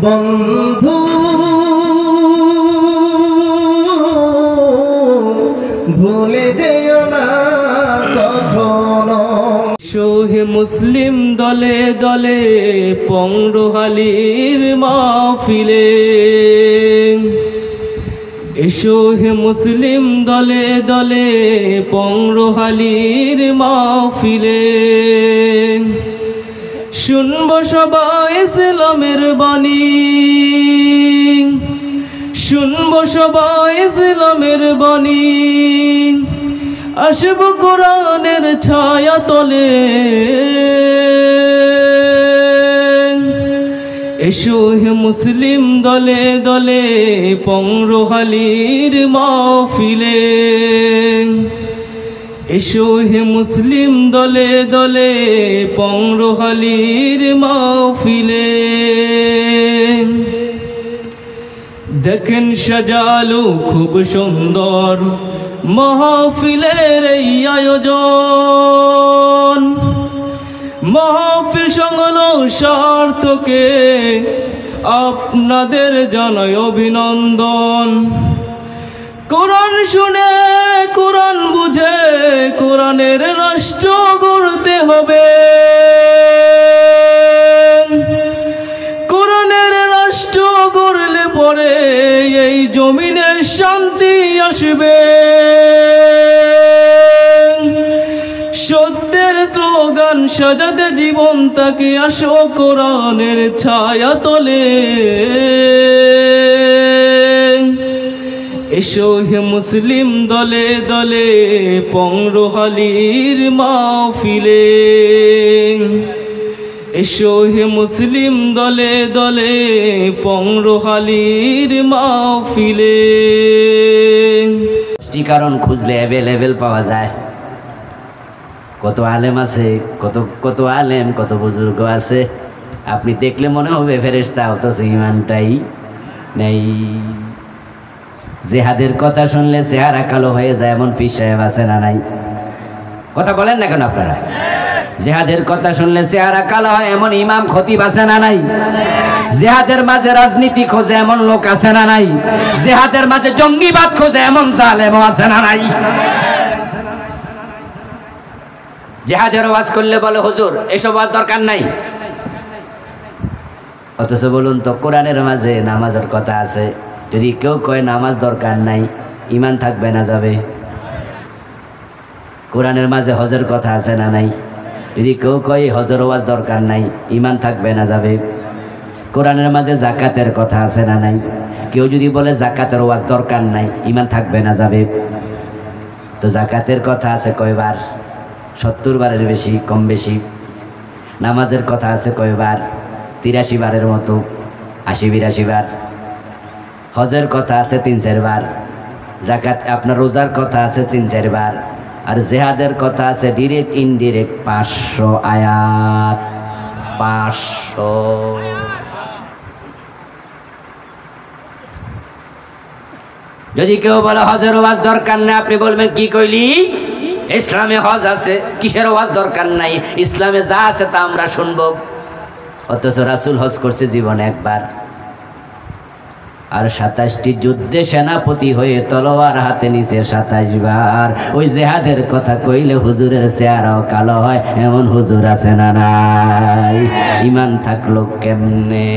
বন্ধু ভুলে যেও না কখনো। শোহে মুসলিম দলে দলে পংরুহালির মাহফিলে, এসো হে মুসলিম দলে দলে পংরুহালির মাহফিলে। শুনব সবাই ইসলামের বাণী, শুনব সবাই ইসলামের বাণী। আসব কোরআনের ছায়া তলে, এসো হে মুসলিম দলে দলে পংরুহালির মাহফিলে। এসো হে মুসলিম দলে দলে পংরুহালির মাহফিলে। দেখেন সাজালো খুব সুন্দর মাহফিলের এই আয়োজন। মাহফিল সংলো সার্থকে আপনাদের জানাই অভিনন্দন। কোরআন শুনে কোরআন বুঝে কোরআনের রাষ্ট্র গড়তে হবে। কোরআনের রাষ্ট্র গড়লে পরে এই জমিনে শান্তি আসবে। সত্যের স্লোগান সাজাতে জীবন তাকে আসো কোরআনের ছায়া তলে। এসো হে মুসলিম দলে দলে পংরুহালির মাহফিলে। এসো হে মুসলিম দলে দলে পংরুহালির মাহফিলে। কারণ খুঁজলে অ্যাভেলেবেল পাওয়া যায়। কত আলেম আছে, কত আলেম, কত বুজুর্গ আছে। আপনি দেখলে মনে হবে ফেরেশতা, অথচ ঈমানটাই নেই। জিহাদের কথা শুনলে চেহারা কালো হয়ে যায় এমন পীর সাহেব আছে না নাই? কথা বলেন না কেন আপনারা? জিহাদের কথা শুনলে চেহারা কালো হয় এমন ইমাম খতিব আছে না নাই? জিহাদের মাঝে রাজনীতি খোঁজে এমন লোক আছে না নাই? জিহাদের মাঝে জঙ্গিবাদ খোঁজে এমন জালেমও আছে না নাই? জিহাদের ওয়াজ করলে বলে হুজুর এসব ওয়াজ দরকার নাই। অথচ বলুন তো কোরআনের মাঝে নামাজের কথা আছে। যদি কেউ কয় নামাজ দরকার নাই, ঈমান থাকবে না যাবে? কোরআনের মাঝে হজের কথা আছে না নাই? যদি কেউ কয় হজের ওয়াজ দরকার নাই, ঈমান থাকবে না যাবে? কোরআনের মাঝে জাকাতের কথা আছে না নাই? কেউ যদি বলে জাকাতের ওয়াজ দরকার নাই, ঈমান থাকবে না যাবে? তো জাকাতের কথা আছে কয়বার? 70 বারের বেশি, কম বেশি। নামাজের কথা আছে কয়বার? 83 বারের মতো, 80-82 বার। হজের কথা আছে 3-4 বার। জাকাত আপনার রোজার কথা আছে 3-4 বার। আর জিহাদের কথা আছে ডিরেক্ট ইনডিরেক্ট 500 আয়াত। 500। যদি কেউ বলে হজের ওয়াজ দরকার নাই, আপনি বলবেন কি কইলি? ইসলামে হজ আছে, কিসের ওয়াজ দরকার নাই? ইসলামে যা আছে তা আমরা শুনবো। অথচ রাসূল হজ করছে জীবনে একবার। আর 27টি যুদ্ধে সেনাপতি হয়ে তলোয়ার হাতে নিছে 27 বার। ওই জিহাদের কথা কইলে হুজুরের চেহারাও কালো হয় এমন হুজুর আছে না নাই? ঈমান থাকলো কেমনে?